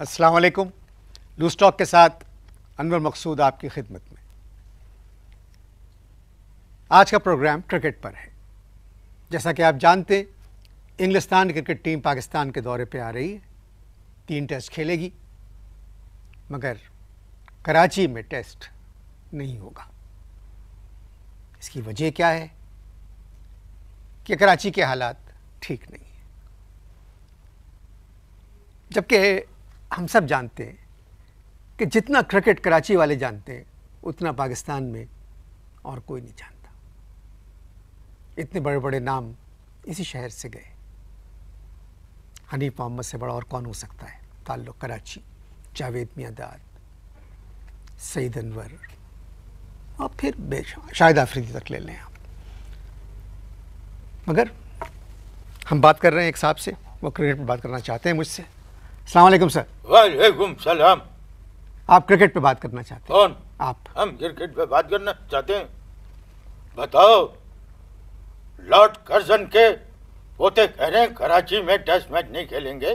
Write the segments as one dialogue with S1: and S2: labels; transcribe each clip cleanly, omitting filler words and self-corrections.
S1: अस्सलाम वालेकुम। Loose talk के साथ अनवर मकसूद आपकी खिदमत में। आज का प्रोग्राम क्रिकेट पर है। जैसा कि आप जानते हैं, इंग्लिस्तान क्रिकेट टीम पाकिस्तान के दौरे पे आ रही है। 3 टेस्ट खेलेगी, मगर कराची में टेस्ट नहीं होगा। इसकी वजह क्या है कि कराची के हालात ठीक नहीं है, जबकि हम सब जानते हैं कि जितना क्रिकेट कराची वाले जानते हैं उतना पाकिस्तान में और कोई नहीं जानता। इतने बड़े बड़े नाम इसी शहर से गए। हनीफ मोहम्मद से बड़ा और कौन हो सकता है ताल्लुक़ कराची, जावेद मियांदाद, सईद अनवर और फिर शाहिद आफरीदी तक ले लें आप। मगर हम बात कर रहे हैं एक साहब से, वो क्रिकेट पर बात करना चाहते हैं मुझसे। अस्सलाम वालेकुम सर।
S2: वालेकुम सलाम।
S1: आप क्रिकेट पे बात करना चाहते हैं?
S2: कौन?
S1: आप।
S2: हम क्रिकेट पे बात करना चाहते हैं। बताओ, लॉर्ड कर्जन के पोते कह रहे हैं कराची में टेस्ट मैच नहीं खेलेंगे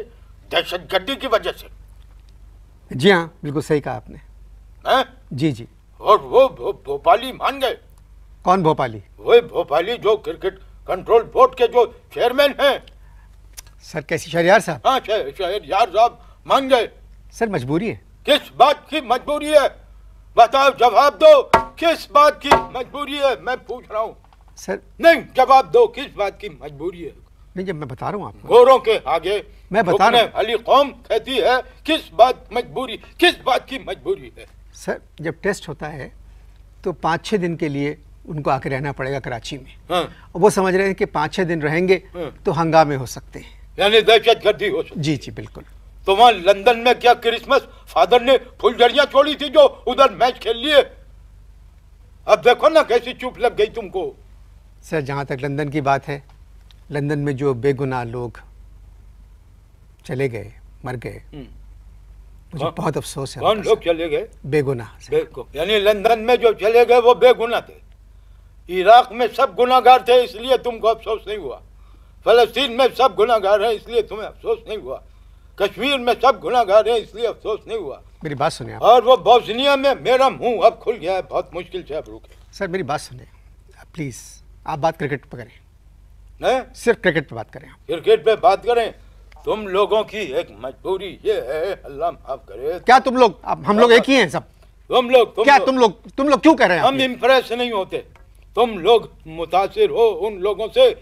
S2: दहशतगर्दी की वजह से।
S1: जी हाँ, बिल्कुल सही कहा आपने।
S2: हैं?
S1: जी जी।
S2: और वो भोपाली मान गए।
S1: कौन भोपाली?
S2: वही भोपाली जो क्रिकेट कंट्रोल बोर्ड के जो चेयरमैन हैं।
S1: सर कैसी शहरियार साहब?
S2: हाँ, शहरियार साहब मान गए।
S1: सर मजबूरी है।
S2: किस बात की मजबूरी है? बताओ, जवाब दो, किस बात की मजबूरी है? मैं पूछ रहा हूँ।
S1: सर
S2: नहीं, जवाब दो, किस बात की मजबूरी है?
S1: नहीं, जब मैं बता रहा हूँ आपको।
S2: गोरों के आगे
S1: मैं बता रहा हूँ।
S2: अली कौम कहती है किस बात मजबूरी, किस बात की मजबूरी है?
S1: सर जब टेस्ट होता है तो 5-6 दिन के लिए उनको आके रहना पड़ेगा कराची में।
S2: हाँ।
S1: और वो समझ रहे हैं कि 5-6 दिन रहेंगे तो हंगामे हो सकते हैं।
S2: यानी दहशतगर्दी हो सकती।
S1: जी जी बिल्कुल।
S2: तो वहाँ लंदन में क्या क्रिसमस फादर ने फुलझड़ियाँ छोड़ी थी जो उधर मैच खेल लिए? अब देखो ना कैसी चुप लग गई तुमको।
S1: सर जहाँ तक लंदन की बात है, लंदन में जो बेगुनाह लोग चले गए, मर गए, मुझे बहुत अफसोस है।
S2: कौन लोग चले गए?
S1: बेगुनाह।
S2: यानी लंदन में जो चले गए वो बेगुनाह थे। इराक में सब गुनाहगार थे, इसलिए तुमको अफसोस नहीं हुआ। फलस्तीन में सब गुनाहगार हैं, इसलिए तुम्हें अफसोस नहीं हुआ। कश्मीर में सब गुनाहगार हैं, इसलिए अफसोस नहीं हुआ।
S1: मेरी बात सुनिए आप।
S2: और वो बोस्निया में मेरा मुंह अब खुल गया है, बहुत मुश्किल से अब रुके।
S1: सर मेरी बात सुनिए प्लीज़। आप बात क्रिकेट पर करें,
S2: नहीं
S1: सिर्फ क्रिकेट पे बात करें।
S2: क्रिकेट पे बात करें। तुम लोगों की एक मजबूरी ये है, अल्लाह माफ करे।
S1: क्या तुम लोग, हम लोग एक ही हैं सब?
S2: तुम लोग
S1: तुम लोग क्यों कह रहे हैं?
S2: हम इम्प्रेस नहीं होते। तुम लोग मुतासिर हो उन लोगों से।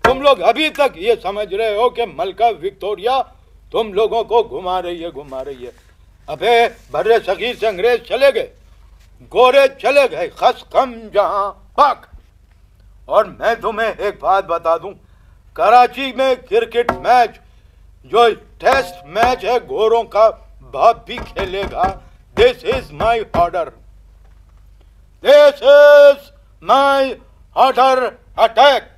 S2: तुम लोग अभी तक ये समझ रहे हो कि मलका विक्टोरिया तुम लोगों को घुमा रही है। अबे बर्रे सगीर से अंग्रेज चले गए, गोरे चले गए, खस कम जहां पाक। और मैं तुम्हें एक बात बता दूं, कराची में क्रिकेट मैच जो टेस्ट मैच है गोरों का, बाप भी खेलेगा। This is my order, this is my order. Attack.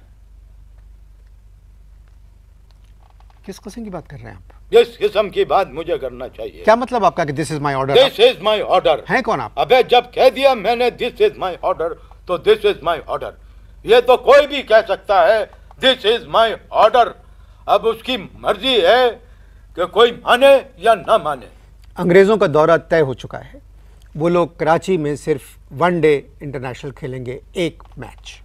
S1: किस किस्म की बात कर रहे हैं आप?
S2: जिस किस्म की बात मुझे करना चाहिए।
S1: क्या मतलब आपका कि this is my order?
S2: This is my order.
S1: हैं कौन आप?
S2: अबे जब कह दिया मैंने दिस इज माई ऑर्डर तो दिस इज माई ऑर्डर। ये तो कोई भी कह सकता है दिस इज माई ऑर्डर। अब उसकी मर्जी है कि कोई माने या ना माने।
S1: अंग्रेजों का दौरा तय हो चुका है। वो लोग कराची में सिर्फ वनडे इंटरनेशनल खेलेंगे, एक मैच।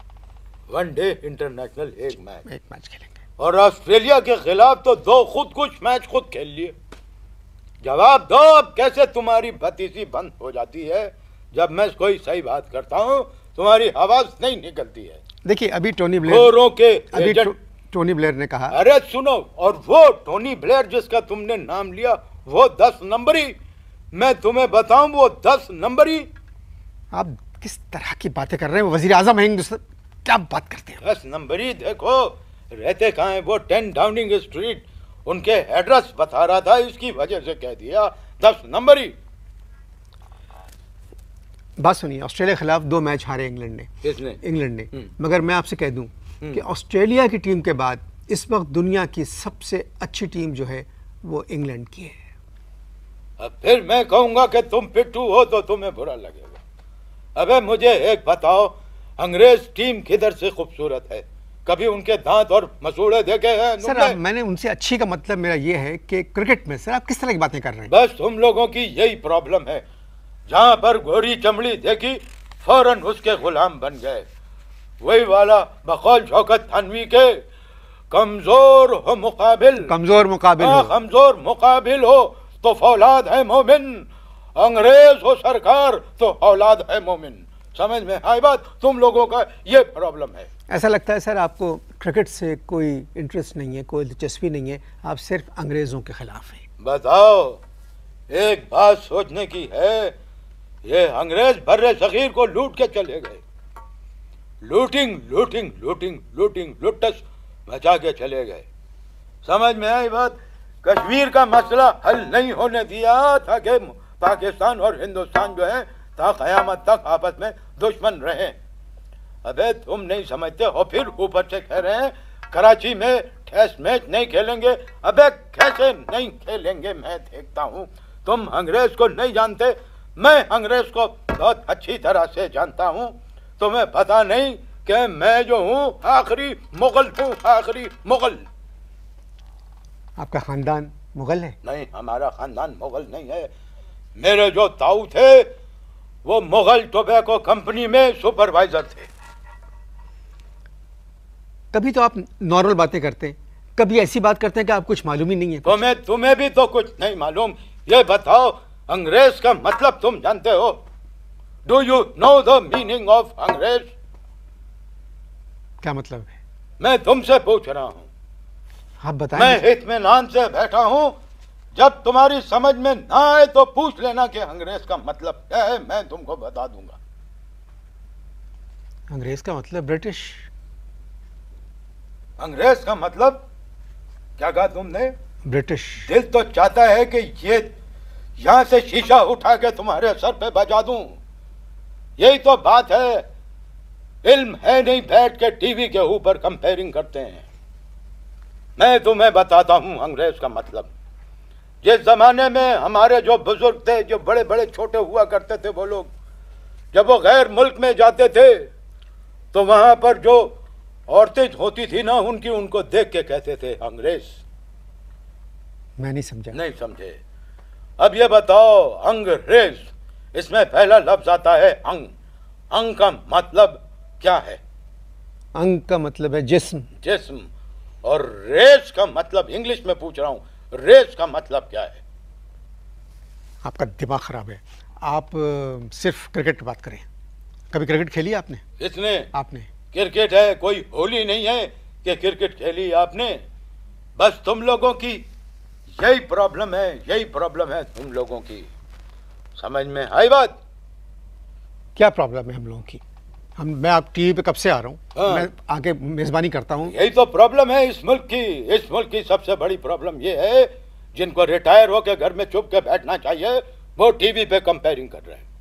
S2: वनडे इंटरनेशनल एक मैच
S1: खेलेंगे।
S2: और ऑस्ट्रेलिया के खिलाफ तो 2 खुद कुछ मैच खुद खेल लिए। जवाब दो, अब कैसे तुम्हारी भतीसी बंद हो जाती है? जब मैं कोई सही बात करता हूँ तुम्हारी आवाज नहीं निकलती है।
S1: देखिए अभी टोनी ब्लेयर ने कहा।
S2: अरे सुनो, और वो टोनी ब्लेयर जिसका तुमने नाम लिया वो 10 नंबरी, मैं तुम्हें बताऊं वो 10 नंबरी।
S1: आप किस तरह की बातें कर रहे हैं? वजीर आजम हैं हिंदुस्तान, क्या बात करते हैं?
S2: 10 नंबरी देखो रहते कहाँ है? वो 10 डाउनिंग स्ट्रीट, उनके एड्रेस बता रहा था, इसकी वजह से कह दिया 10 नंबरी।
S1: बात सुनिए, ऑस्ट्रेलिया के खिलाफ 2 मैच हारे इंग्लैंड ने।
S2: किसने?
S1: इंग्लैंड ने। मगर मैं आपसे कह दूं कि ऑस्ट्रेलिया की टीम के बाद इस वक्त दुनिया की सबसे अच्छी टीम जो है वो इंग्लैंड की है।
S2: अब फिर मैं कहूंगा कि तुम पिट्ठू हो तो तुम्हें बुरा लगेगा। अबे मुझे एक बताओ, अंग्रेज टीम किधर से खूबसूरत है? कभी उनके दांत और मसूड़े देखे हैं
S1: सर
S2: तुमने?
S1: मैंने उनसे अच्छी का मतलब मेरा ये है कि क्रिकेट में सर आप किस तरह की बातें कर रहे हैं?
S2: बस तुम लोगों की यही प्रॉब्लम है, जहां पर गोरी चमड़ी देखी फौरन उसके गुलाम बन गए। वही वाला बकौल शौकत थानवी के कमजोर हो मुकाबिल,
S1: कमजोर मुकाबिल हो।
S2: कमजोर मुकाबिल हो तो फौलाद है मोमिन, अंग्रेज हो सरकार तो औलाद है मोमिन। समझ में आई बात? तुम लोगों का ये प्रॉब्लम है।
S1: ऐसा लगता है सर आपको क्रिकेट से कोई इंटरेस्ट नहीं है, कोई दिलचस्पी नहीं है, आप सिर्फ अंग्रेजों के खिलाफ हैं।
S2: बताओ, एक बात सोचने की है, ये अंग्रेज बर्रे सगीर को लूट के चले गए। लूटिंग लूटिंग लूटिंग लूटिंग लुटस मचा के चले गए। समझ में आई बात? कश्मीर का मसला हल नहीं होने दिया था कि पाकिस्तान और हिंदुस्तान जो है ता कयामत तक आपस में दुश्मन रहे। अबे तुम नहीं समझते हो, फिर ऊपर से कह रहे हैं कराची में टेस्ट मैच नहीं खेलेंगे। अबे कैसे नहीं खेलेंगे? मैं देखता हूँ तुम अंग्रेज को नहीं जानते, मैं अंग्रेज को बहुत अच्छी तरह से जानता हूँ। तुम्हें पता नहीं कि मैं जो हूँ आखिरी मुगल हूँ, आखिरी मुगल।
S1: आपका खानदान मुगल है?
S2: नहीं, हमारा खानदान मुगल नहीं है। मेरे जो ताऊ थे वो मुगल टोबैको कंपनी में सुपरवाइजर थे।
S1: कभी तो आप नॉर्मल बातें करते हैं, कभी ऐसी बात करते हैं कि आप कुछ मालूम ही नहीं है।
S2: तुम्हें भी तो कुछ नहीं मालूम। ये बताओ, अंग्रेज का मतलब तुम जानते हो? Do you know the meaning of अंग्रेज?
S1: क्या मतलब है?
S2: मैं तुमसे पूछ रहा हूँ।
S1: आप बताएं।
S2: मैं इत्मीनान से बैठा हूँ, जब तुम्हारी समझ में ना आए तो पूछ लेना कि अंग्रेज का मतलब क्या है, मैं तुमको बता दूंगा।
S1: अंग्रेज का मतलब ब्रिटिश।
S2: अंग्रेज का मतलब क्या कहा तुमने?
S1: ब्रिटिश।
S2: दिल तो चाहता है कि ये यहां से शीशा उठा के तुम्हारे सर पे बजा दूं। यही तो बात है, इल्म है नहीं, बैठ के टीवी के ऊपर कंपेयरिंग करते हैं। मैं तुम्हें बताता हूं अंग्रेज का मतलब। जिस जमाने में हमारे जो बुजुर्ग थे, जो बड़े बड़े छोटे हुआ करते थे, वो लोग जब वो गैर मुल्क में जाते थे तो वहां पर जो औरतें होती थी ना, उनको देख के कहते थे अंग्रेज।
S1: मैं नहीं समझा।
S2: नहीं समझे? अब ये बताओ, अंग्रेज, इसमें पहला लफ्ज आता है अंग। अंग का मतलब क्या है?
S1: अंग का मतलब है जिस्म।
S2: जिस्म। और रेस का मतलब, इंग्लिश में पूछ रहा हूं, रेस का मतलब क्या है?
S1: आपका दिमाग खराब है। आप सिर्फ क्रिकेट की बात करें। कभी क्रिकेट खेली आपने?
S2: इसने
S1: आपने?
S2: क्रिकेट है, कोई होली नहीं है कि क्रिकेट खेली आपने। बस तुम लोगों की यही प्रॉब्लम है, यही प्रॉब्लम है तुम लोगों की। समझ में आई बात?
S1: क्या प्रॉब्लम है हम लोगों की? मैं आप टीवी पे कब से आ रहा हूँ,
S2: हाँ।
S1: मैं आके मेजबानी करता हूँ।
S2: यही तो प्रॉब्लम है इस मुल्क की। इस मुल्क की सबसे बड़ी प्रॉब्लम ये है, जिनको रिटायर होकर घर में चुप के बैठना चाहिए, वो टीवी पे कंपेयरिंग कर रहे हैं।